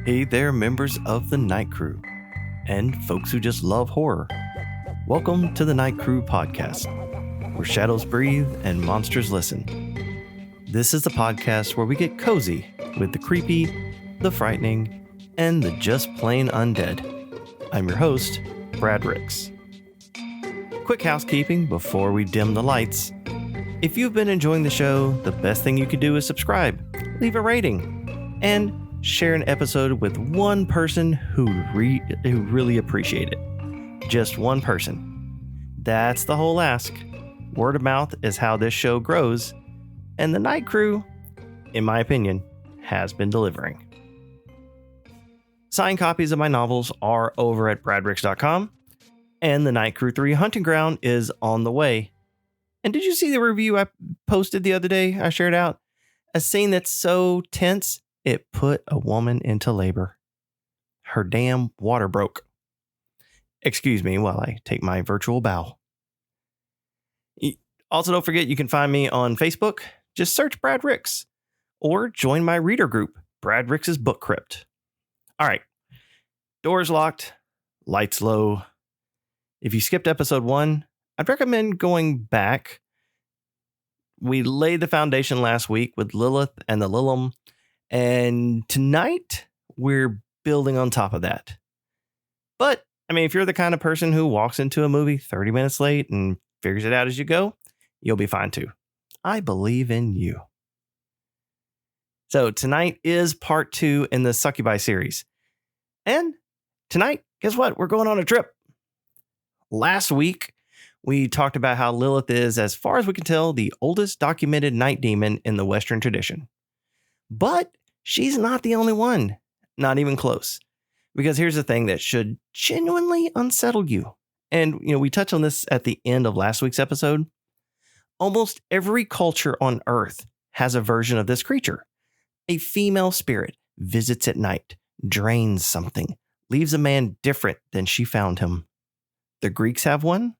Hey there, members of the Night Crew, and folks who just love horror. Welcome to the Night Crew podcast, where shadows breathe and monsters listen. This is the podcast where we get cozy with the creepy, the frightening, and the just plain undead. I'm your host, Brad Ricks. Quick housekeeping before we dim the lights. If you've been enjoying the show, the best thing you can do is subscribe, leave a rating, and share an episode with one person who really appreciate it. Just one person. That's the whole ask. Word of mouth is how this show grows, and the Night Crew, in my opinion, has been delivering. Signed copies of my novels are over at bradricks.com, and the Night Crew 3 Hunting Ground is on the way. And did you see the review I posted the other day? I shared out a scene that's so tense, it put a woman into labor. Her damn water broke. Excuse me while I take my virtual bow. Also, don't forget you can find me on Facebook. Just search Brad Ricks or join my reader group, Brad Ricks' Book Crypt. All right. Doors locked, lights low. If you skipped episode 1, I'd recommend going back. We laid the foundation last week with Lilith and the Lilum, and tonight we're building on top of that. But, I mean, if you're the kind of person who walks into a movie 30 minutes late and figures it out as you go, you'll be fine too. I believe in you. So tonight is part 2 in the Succubi series. And tonight, guess what? We're going on a trip. Last week, we talked about how Lilith is, as far as we can tell, the oldest documented night demon in the Western tradition. But she's not the only one. Not even close. Because here's the thing that should genuinely unsettle you. And, we touched on this at the end of last week's episode. Almost every culture on Earth has a version of this creature. A female spirit visits at night, drains something, leaves a man different than she found him. The Greeks have one.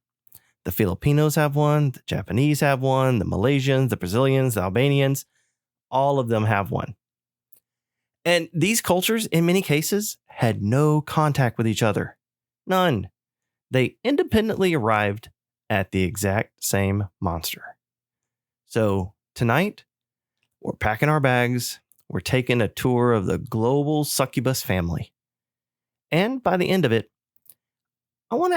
The Filipinos have one. The Japanese have one. The Malaysians, the Brazilians, the Albanians, all of them have one. And these cultures, in many cases, had no contact with each other. None. They independently arrived at the exact same monster. So tonight, we're packing our bags. We're taking a tour of the global succubus family. And by the end of it, I want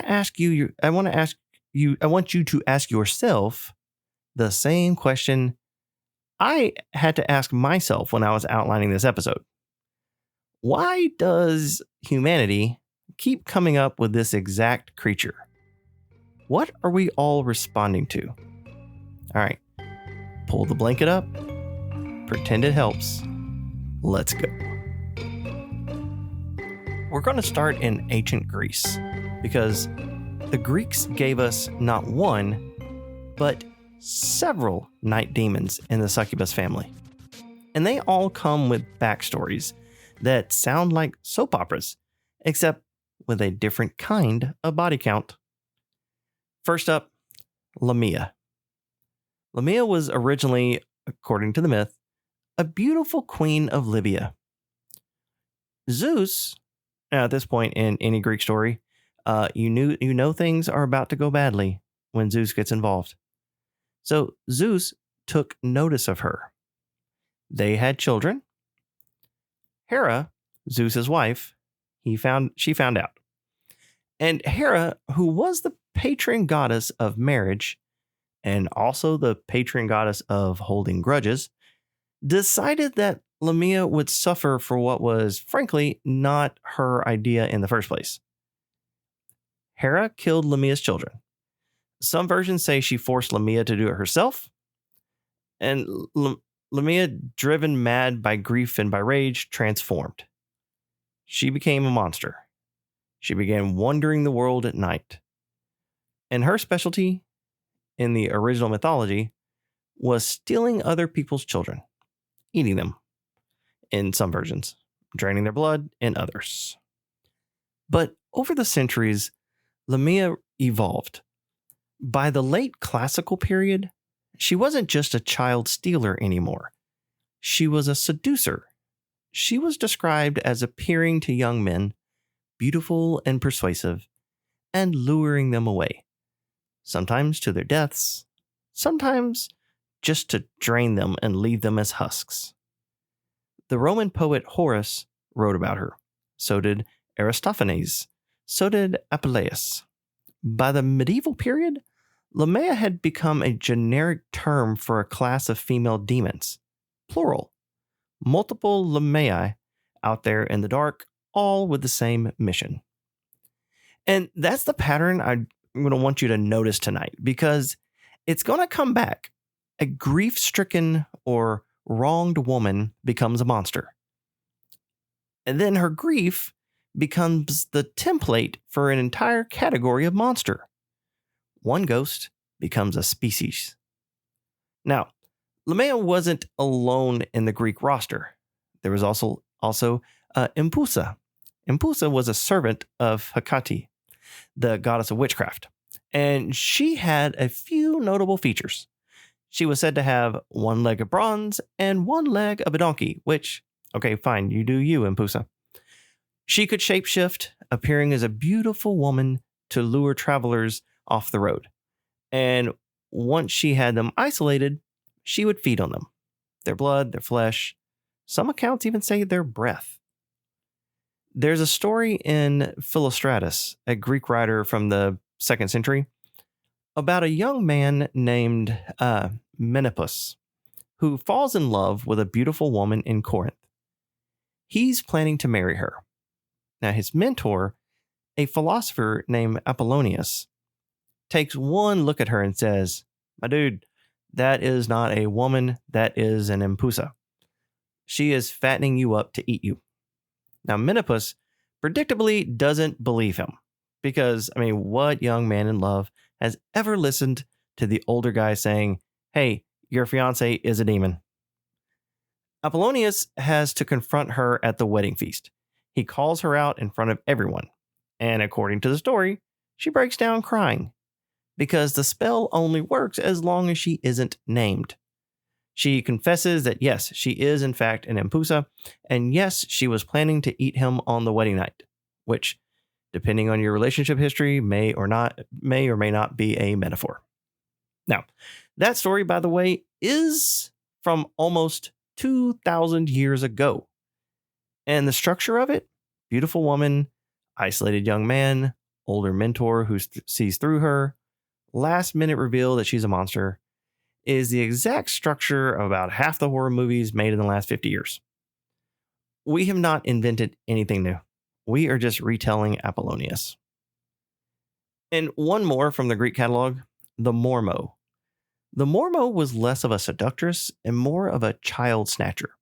you to ask yourself the same question I had to ask myself when I was outlining this episode. Why does humanity keep coming up with this exact creature? What are we all responding to? All right, pull the blanket up, pretend it helps. Let's go. We're going to start in ancient Greece because the Greeks gave us not one, but several night demons in the succubus family. And they all come with backstories that sound like soap operas, except with a different kind of body count. First up, Lamia. Lamia was originally, according to the myth, a beautiful queen of Libya. Zeus, now at this point in any Greek story, you know things are about to go badly when Zeus gets involved. So Zeus took notice of her. They had children. Hera, Zeus's wife, she found out. And Hera, who was the patron goddess of marriage and also the patron goddess of holding grudges, decided that Lamia would suffer for what was, frankly, not her idea in the first place. Hera killed Lamia's children. Some versions say she forced Lamia to do it herself. And Lamia, driven mad by grief and by rage, transformed. She became a monster. She began wandering the world at night. And her specialty, in the original mythology, was stealing other people's children, eating them, in some versions, draining their blood in others. But over the centuries, Lamia evolved. By the late classical period, she wasn't just a child stealer anymore. She was a seducer, she was described as appearing to young men, beautiful and persuasive, and luring them away, sometimes to their deaths, sometimes just to drain them and leave them as husks. The Roman poet Horace wrote about her. So did Aristophanes. So did Apuleius. By the medieval period, Lamia had become a generic term for a class of female demons. Plural. Multiple Lamiae out there in the dark, all with the same mission. And that's the pattern I'm going to want you to notice tonight, because it's going to come back. A grief-stricken or wronged woman becomes a monster. And then her grief becomes the template for an entire category of monster. One ghost becomes a species. Now, Lamia wasn't alone in the Greek roster. There was also Empusa. Empusa was a servant of Hecate, the goddess of witchcraft, and she had a few notable features. She was said to have one leg of bronze and one leg of a donkey, which, okay, fine, you do you, Empusa. She could shapeshift, appearing as a beautiful woman to lure travelers off the road. And once she had them isolated, she would feed on them. Their blood, their flesh, some accounts even say their breath. There's a story in Philostratus, a Greek writer from the 2nd century, about a young man named Menipus, who falls in love with a beautiful woman in Corinth. He's planning to marry her. Now, his mentor, a philosopher named Apollonius, takes one look at her and says, "My dude, that is not a woman, that is an Empusa. She is fattening you up to eat you." Now, Menipus predictably doesn't believe him, because, what young man in love has ever listened to the older guy saying, "Hey, your fiance is a demon"? Apollonius has to confront her at the wedding feast. He calls her out in front of everyone, and according to the story, she breaks down crying, because the spell only works as long as she isn't named. She confesses that yes, she is in fact an Empusa, and yes, she was planning to eat him on the wedding night, which, depending on your relationship history, may or may not be a metaphor. Now, that story, by the way, is from almost 2,000 years ago. And the structure of it, beautiful woman, isolated young man, older mentor who sees through her, last minute reveal that she's a monster, is the exact structure of about half the horror movies made in the last 50 years. We have not invented anything new. We are just retelling Apollonius. And one more from the Greek catalog, the Mormo. The Mormo was less of a seductress and more of a child snatcher,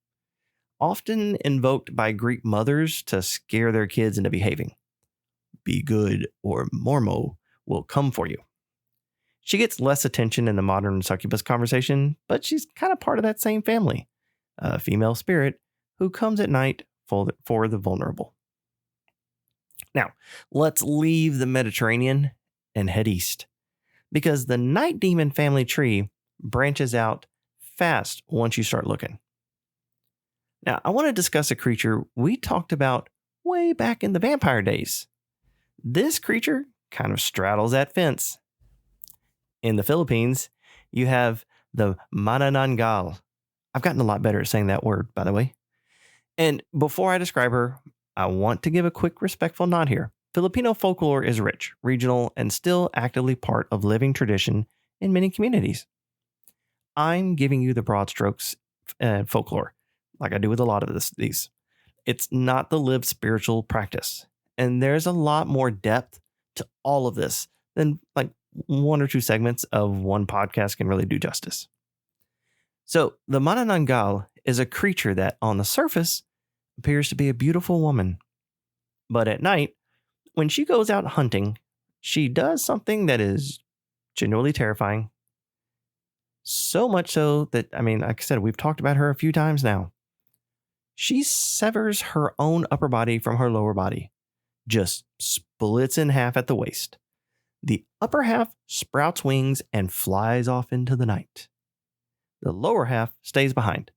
often invoked by Greek mothers to scare their kids into behaving. Be good or Mormo will come for you. She gets less attention in the modern succubus conversation, but she's kind of part of that same family, a female spirit who comes at night for the vulnerable. Now, let's leave the Mediterranean and head east, because the night demon family tree branches out fast once you start looking. Now, I want to discuss a creature we talked about way back in the vampire days. This creature kind of straddles that fence. In the Philippines, you have the Manananggal. I've gotten a lot better at saying that word, by the way. And before I describe her, I want to give a quick respectful nod here. Filipino folklore is rich, regional, and still actively part of living tradition in many communities. I'm giving you the broad strokes folklore, like I do with a lot of these. It's not the lived spiritual practice. And there's a lot more depth to all of this than like 1 or 2 segments of one podcast can really do justice. So the Manananggal is a creature that on the surface appears to be a beautiful woman. But at night, when she goes out hunting, she does something that is genuinely terrifying. So much so that, like I said, we've talked about her a few times now. She severs her own upper body from her lower body, just splits in half at the waist. The upper half sprouts wings and flies off into the night. The lower half stays behind,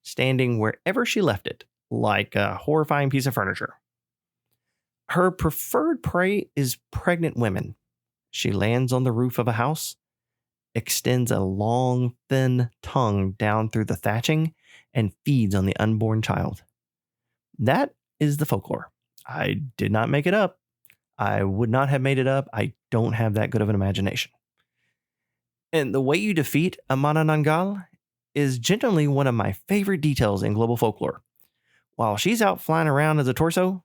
standing wherever she left it, like a horrifying piece of furniture. Her preferred prey is pregnant women. She lands on the roof of a house, extends a long, thin tongue down through the thatching, and feeds on the unborn child. That is the folklore. I did not make it up. I would not have made it up. I don't have that good of an imagination. And the way you defeat a Manananggal is generally one of my favorite details in global folklore. While she's out flying around as a torso,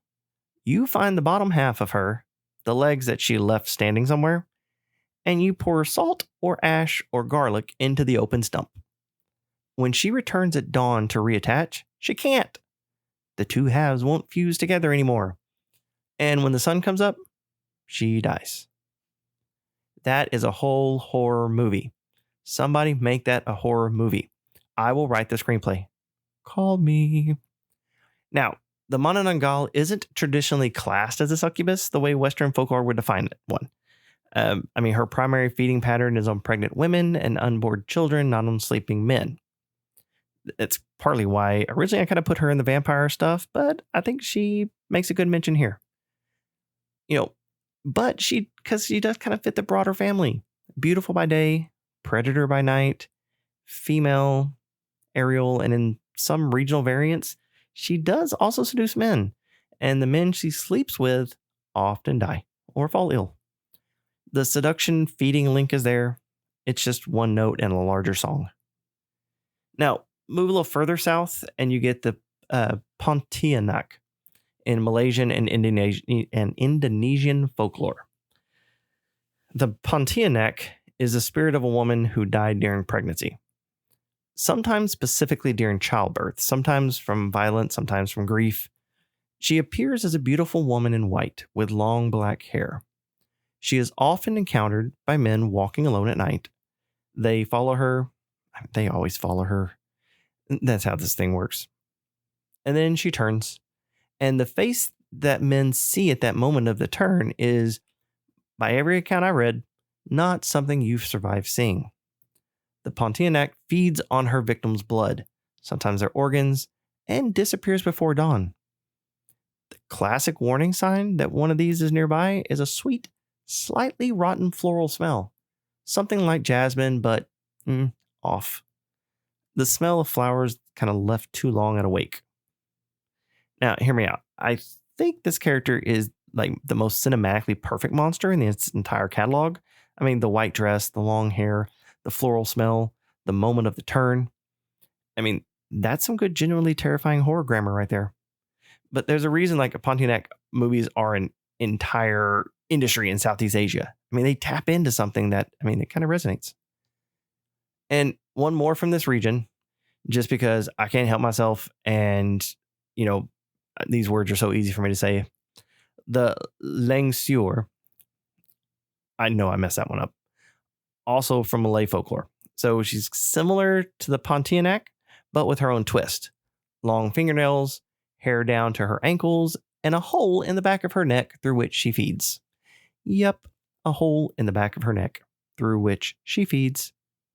you find the bottom half of her, the legs that she left standing somewhere, and you pour salt or ash or garlic into the open stump. When she returns at dawn to reattach, she can't. The two halves won't fuse together anymore. And when the sun comes up, she dies. That is a whole horror movie. Somebody make that a horror movie. I will write the screenplay. Call me. Now, the Manananggal isn't traditionally classed as a succubus the way Western folklore would define one. Her primary feeding pattern is on pregnant women and unborn children, not on sleeping men. It's partly why originally I kind of put her in the vampire stuff, but I think she makes a good mention here. But because she does kind of fit the broader family. Beautiful by day, predator by night, female, aerial, and in some regional variants, she does also seduce men. And the men she sleeps with often die or fall ill. The seduction feeding link is there. It's just one note in a larger song. Now, move a little further south and you get the Pontianak in Malaysian and Indonesian folklore. The Pontianak is the spirit of a woman who died during pregnancy. Sometimes specifically during childbirth, sometimes from violence, sometimes from grief. She appears as a beautiful woman in white with long black hair. She is often encountered by men walking alone at night. They follow her. They always follow her. That's how this thing works. And then she turns. And the face that men see at that moment of the turn is, by every account I read, not something you've survived seeing. The Pontianak feeds on her victim's blood, sometimes their organs, and disappears before dawn. The classic warning sign that one of these is nearby is a sweet, slightly rotten floral smell. Something like jasmine, but off. The smell of flowers kind of left too long at a wake. Now, hear me out. I think this character is like the most cinematically perfect monster in its entire catalog. The white dress, the long hair, the floral smell, the moment of the turn. That's some good, genuinely terrifying horror grammar right there. But there's a reason like Pontianak movies are an entire industry in Southeast Asia. They tap into something that, it kind of resonates. And one more from this region, just because I can't help myself. And, these words are so easy for me to say. The Lengsur. I know I messed that one up. Also from Malay folklore. So she's similar to the Pontianak, but with her own twist. Long fingernails, hair down to her ankles, and a hole in the back of her neck through which she feeds. Yep, a hole in the back of her neck through which she feeds.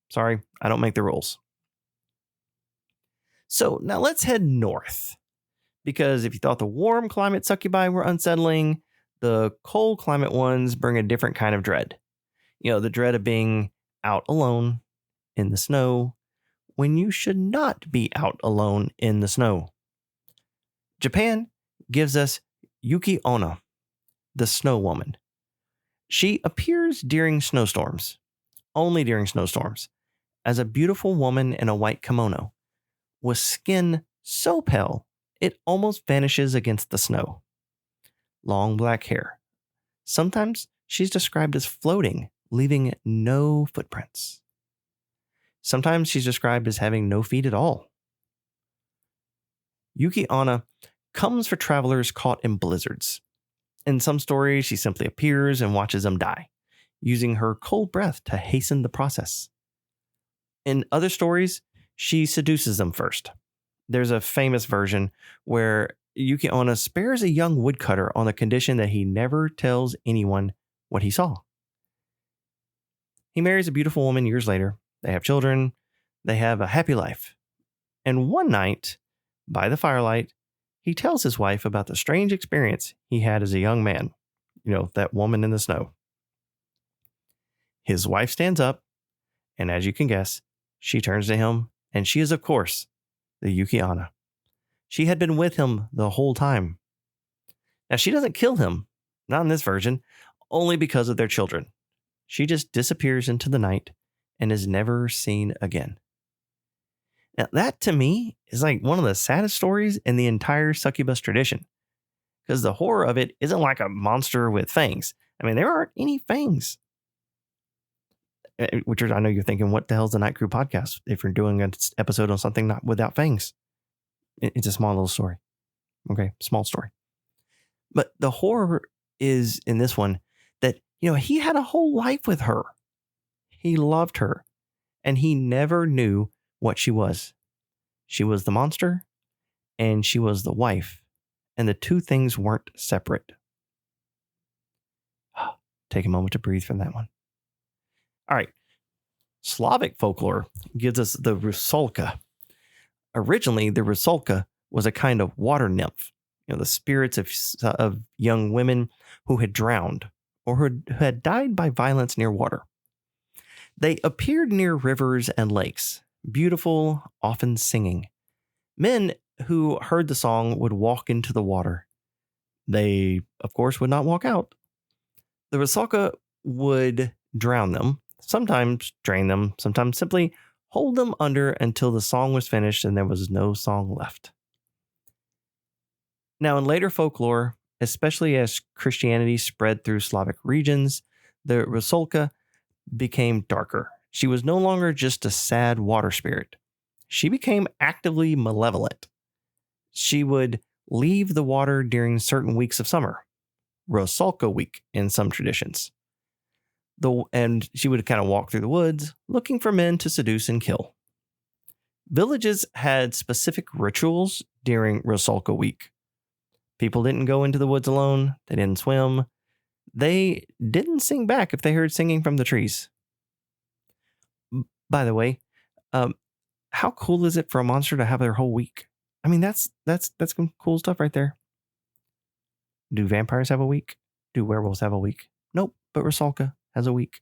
Sorry, I don't make the rules. So now let's head north. Because if you thought the warm climate succubi were unsettling, the cold climate ones bring a different kind of dread. The dread of being out alone in the snow when you should not be out alone in the snow. Japan gives us Yuki-onna, the snow woman. She appears during snowstorms, only during snowstorms, as a beautiful woman in a white kimono, with skin so pale it almost vanishes against the snow. Long black hair. Sometimes she's described as floating, leaving no footprints. Sometimes she's described as having no feet at all. Yuki-onna comes for travelers caught in blizzards. In some stories, she simply appears and watches them die, using her cold breath to hasten the process. In other stories, she seduces them first. There's a famous version where Yuki-onna spares a young woodcutter on the condition that he never tells anyone what he saw. He marries a beautiful woman years later. They have children. They have a happy life. And one night, by the firelight, he tells his wife about the strange experience he had as a young man. That woman in the snow. His wife stands up, and as you can guess, she turns to him, and she is, of course, the Yuki-onna. She had been with him the whole time. Now, she doesn't kill him, not in this version, only because of their children. She just disappears into the night and is never seen again. Now, that to me is like one of the saddest stories in the entire succubus tradition, because the horror of it isn't like a monster with fangs. I mean, there aren't any fangs. Which I know you're thinking, what the hell's the Night Crew podcast if you're doing an episode on something not without fangs? It's a small little story. Okay, small story. But the horror is in this one that, he had a whole life with her. He loved her, and he never knew what she was. She was the monster, and she was the wife, and the two things weren't separate. Take a moment to breathe from that one. All right. Slavic folklore gives us the Rusalka. Originally, the Rusalka was a kind of water nymph, the spirits of young women who had drowned or who had died by violence near water. They appeared near rivers and lakes, beautiful, often singing. Men who heard the song would walk into the water. They, of course, would not walk out. The Rusalka would drown them, sometimes drain them, sometimes simply hold them under until the song was finished and there was no song left. Now, in later folklore, especially as Christianity spread through Slavic regions, the Rusalka became darker. She was no longer just a sad water spirit. She became actively malevolent. She would leave the water during certain weeks of summer, Rusalka week in some traditions. And she would kind of walk through the woods looking for men to seduce and kill. Villages had specific rituals during Rusalka week. People didn't go into the woods alone. They didn't swim. They didn't sing back if they heard singing from the trees. By the way, how cool is it for a monster to have their whole week? I mean, that's some cool stuff right there. Do vampires have a week? Do werewolves have a week? Nope, but Rusalka has a week.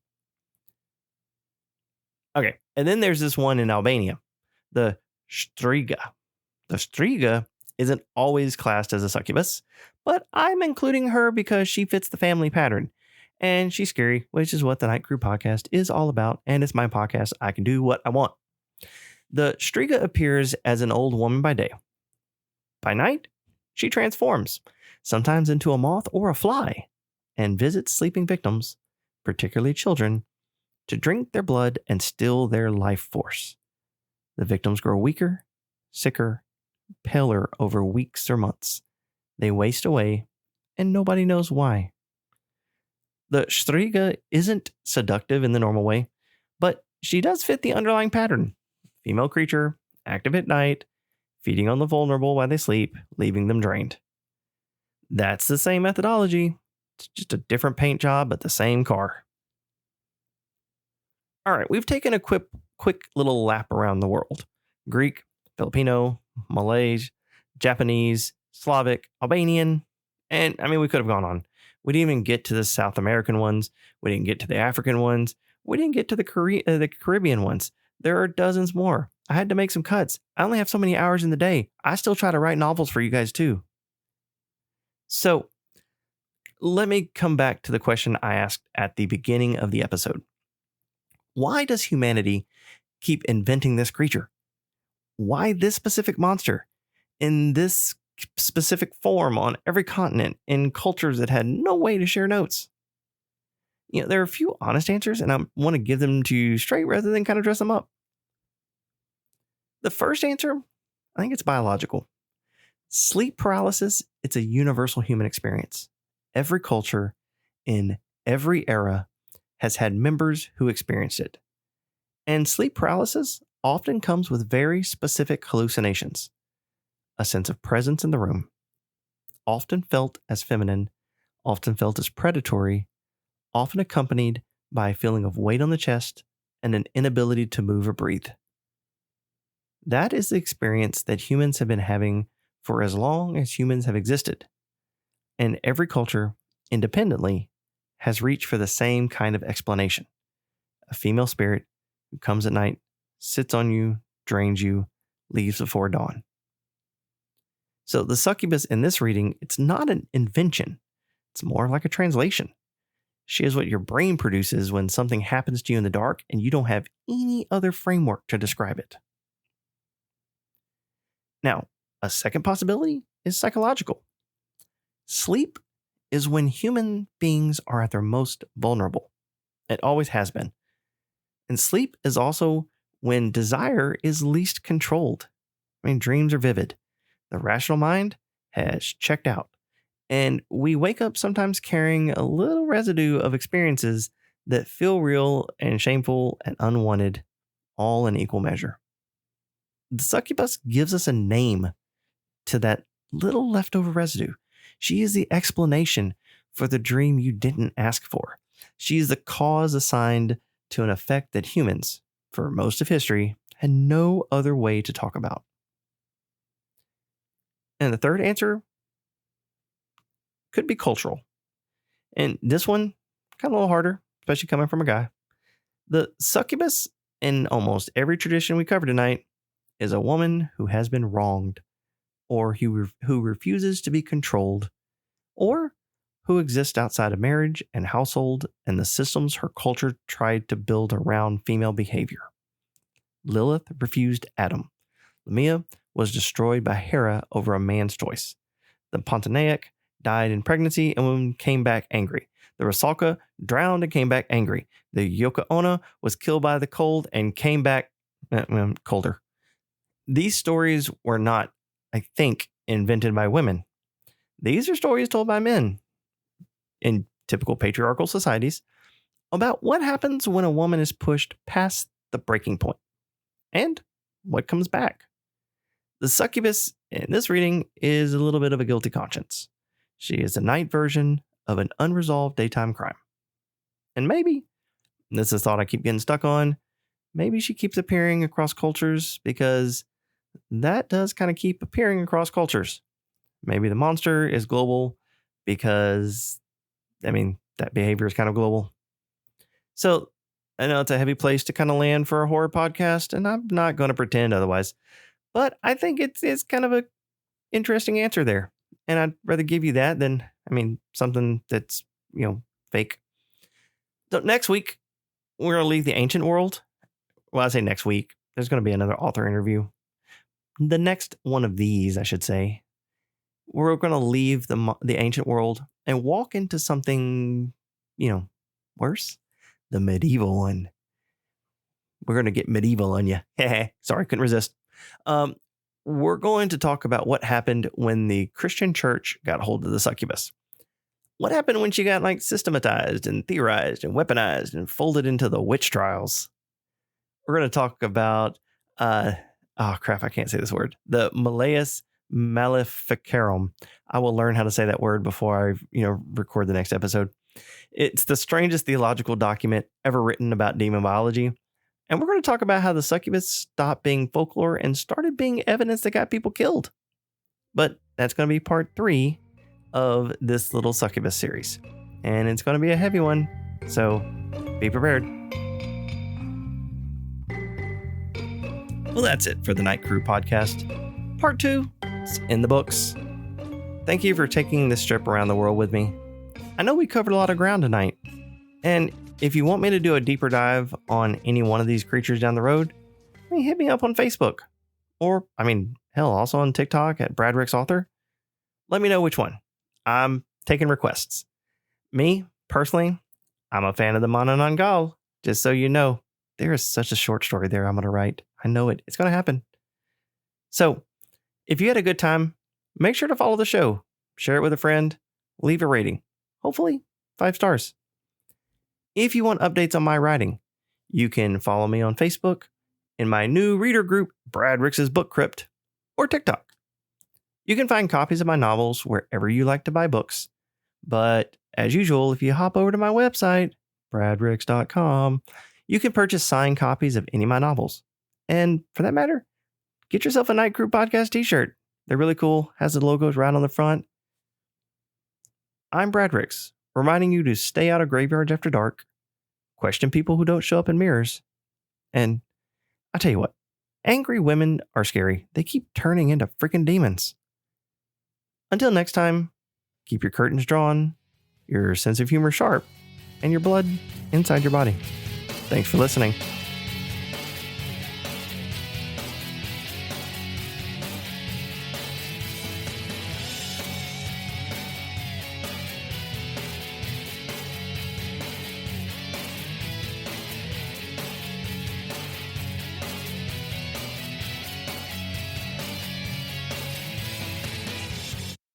Okay, and then there's this one in Albania, the Shtriga. The Shtriga isn't always classed as a succubus, but I'm including her because she fits the family pattern. And she's scary, which is what the Night Crew podcast is all about. And it's my podcast. I can do what I want. The Shtriga appears as an old woman by day. By night, she transforms, sometimes into a moth or a fly, and visits sleeping victims, particularly children, to drink their blood and steal their life force. The victims grow weaker, sicker, paler over weeks or months. They waste away, and nobody knows why. The Shtriga isn't seductive in the normal way, but she does fit the underlying pattern. Female creature, active at night, feeding on the vulnerable while they sleep, leaving them drained. That's the same methodology. It's just a different paint job, but the same car. All right, we've taken a quick little lap around the world. Greek, Filipino, Malay, Japanese, Slavic, Albanian, and we could have gone on. We didn't even get to the South American ones. We didn't get to the African ones. We didn't get to the Caribbean ones. There are dozens more. I had to make some cuts. I only have so many hours in the day. I still try to write novels for you guys too. So let me come back to the question I asked at the beginning of the episode. Why does humanity keep inventing this creature? Why this specific monster in this specific form on every continent in cultures that had no way to share notes? There are a few honest answers, and I want to give them to you straight rather than kind of dress them up. The first answer, I think it's biological. Sleep paralysis, it's a universal human experience. Every culture in every era has had members who experienced it. And sleep paralysis often comes with very specific hallucinations. A sense of presence in the room, often felt as feminine, often felt as predatory, often accompanied by a feeling of weight on the chest and an inability to move or breathe. That is the experience that humans have been having for as long as humans have existed. And every culture, independently, has reached for the same kind of explanation. A female spirit who comes at night, sits on you, drains you, leaves before dawn. So the succubus in this reading, it's not an invention. It's more like a translation. She is what your brain produces when something happens to you in the dark and you don't have any other framework to describe it. Now, a second possibility is psychological. Sleep is when human beings are at their most vulnerable. It always has been. And sleep is also when desire is least controlled. Dreams are vivid. The rational mind has checked out. And we wake up sometimes carrying a little residue of experiences that feel real and shameful and unwanted, all in equal measure. The succubus gives us a name to that little leftover residue. She is the explanation for the dream you didn't ask for. She is the cause assigned to an effect that humans, for most of history, had no other way to talk about. And the third answer could be cultural. And this one, kind of a little harder, especially coming from a guy. The succubus, in almost every tradition we cover tonight, is a woman who has been wronged, or who refuses to be controlled, or who exists outside of marriage and household and the systems her culture tried to build around female behavior. Lilith refused Adam. Lamia was destroyed by Hera over a man's choice. The Pontianak died in pregnancy and came back angry. The Rusalka drowned and came back angry. The Yuki-onna was killed by the cold and came back colder. These stories were not, I think, invented by women. These are stories told by men in typical patriarchal societies about what happens when a woman is pushed past the breaking point and what comes back. The succubus in this reading is a little bit of a guilty conscience. She is a night version of an unresolved daytime crime. And maybe, this is a thought I keep getting stuck on, maybe she keeps appearing across cultures because that does kind of keep appearing across cultures. Maybe the monster is global because, that behavior is kind of global. So I know it's a heavy place to kind of land for a horror podcast, and I'm not going to pretend otherwise. But I think it's kind of a interesting answer there. And I'd rather give you that than, something that's, fake. So next week, we're going to leave the ancient world. Well, I say next week. There's going to be another author interview. The next one of these, I should say, we're going to leave the ancient world and walk into something, worse. The medieval one. We're going to get medieval on you. Sorry, couldn't resist. We're going to talk about what happened when the Christian church got hold of the succubus. What happened when she got systematized and theorized and weaponized and folded into the witch trials? We're going to talk about, I can't say this word. The Malleus Maleficarum. I will learn how to say that word before I, record the next episode. It's the strangest theological document ever written about demon biology. And we're going to talk about how the succubus stopped being folklore and started being evidence that got people killed. But that's going to be part 3 of this little succubus series. And it's going to be a heavy one. So be prepared. Well, that's it for the Night Crew podcast. Part 2 is in the books. Thank you for taking this trip around the world with me. I know we covered a lot of ground tonight. And if you want me to do a deeper dive on any one of these creatures down the road, hit me up on Facebook. Or, also on TikTok at Brad Ricks Author. Let me know which one. I'm taking requests. Me, personally, I'm a fan of the Manananggal. Just so you know, there is such a short story there I'm going to write. I know it. It's going to happen. So, if you had a good time, make sure to follow the show. Share it with a friend. Leave a rating. Hopefully, 5 stars. If you want updates on my writing, you can follow me on Facebook, in my new reader group, Brad Ricks' Book Crypt, or TikTok. You can find copies of my novels wherever you like to buy books. But as usual, if you hop over to my website, bradricks.com, you can purchase signed copies of any of my novels. And for that matter, get yourself a Night Crew podcast t-shirt. They're really cool. Has the logos right on the front. I'm Brad Ricks, reminding you to stay out of graveyards after dark, question people who don't show up in mirrors, and I tell you what, angry women are scary. They keep turning into freaking demons. Until next time, keep your curtains drawn, your sense of humor sharp, and your blood inside your body. Thanks for listening.